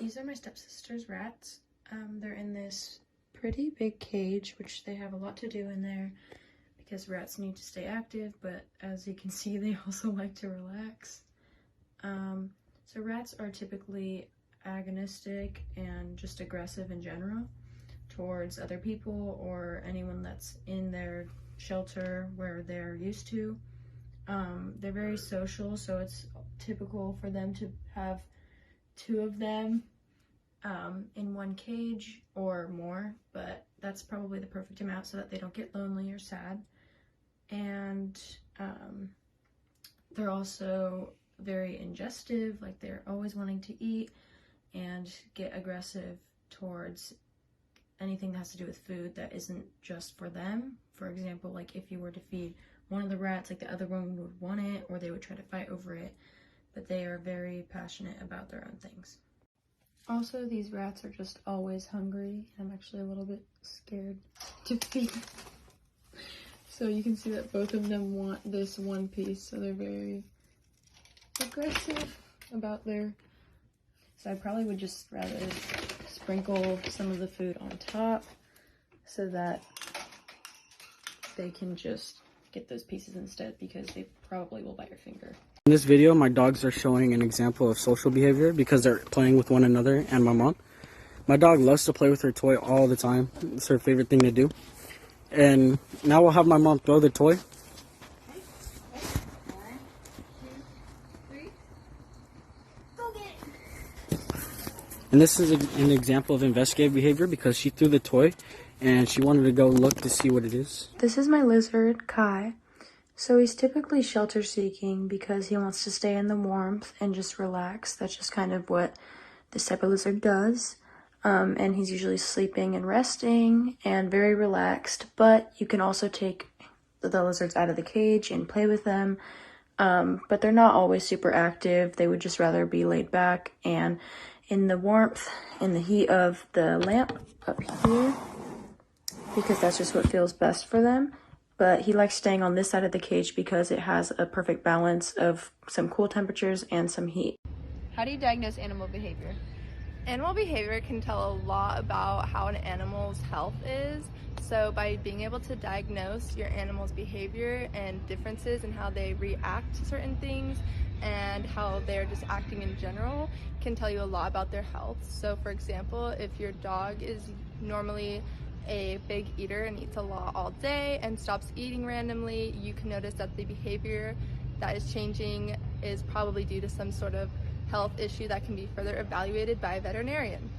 These are my stepsister's rats. They're in this pretty big cage, which they have a lot to do in there because rats need to stay active, but as you can see, they also like to relax. So rats are typically agonistic and just aggressive in general towards other people or anyone that's in their shelter where they're used to. They're very social, so it's typical for them to have 2 of them in one cage or more, but that's probably the perfect amount so that they don't get lonely or sad. And they're also very ingestive, like they're always wanting to eat and get aggressive towards anything that has to do with food that isn't just for them. For example, like if you were to feed one of the rats, like the other one would want it or they would try to fight over it, but they are very passionate about their own things. Also, these rats are just always hungry. I'm actually a little bit scared to feed. So you can see that both of them want this one piece, so they're very aggressive about their... So I probably would just rather sprinkle some of the food on top so that they can just get those pieces instead, because they probably will bite your finger. In this video, my dogs are showing an example of social behavior because they're playing with one another and my mom. My dog loves to play with her toy all the time. It's her favorite thing to do. And now we'll have my mom throw the toy. And this is an example of investigative behavior because she threw the toy and she wanted to go look to see what it is. This is my lizard, Kai. So he's typically shelter seeking because he wants to stay in the warmth and just relax. That's just kind of what this type of lizard does. And he's usually sleeping and resting and very relaxed, but you can also take the lizards out of the cage and play with them. But they're not always super active. They would just rather be laid back and in the warmth, in the heat of the lamp up here, because that's just what feels best for them. But he likes staying on this side of the cage because it has a perfect balance of some cool temperatures and some heat. How do you diagnose animal behavior? Animal behavior can tell a lot about how an animal's health is. So by being able to diagnose your animal's behavior and differences in how they react to certain things and how they're just acting in general can tell you a lot about their health. So for example, if your dog is normally a big eater and eats a lot all day and stops eating randomly, you can notice that the behavior that is changing is probably due to some sort of health issue that can be further evaluated by a veterinarian.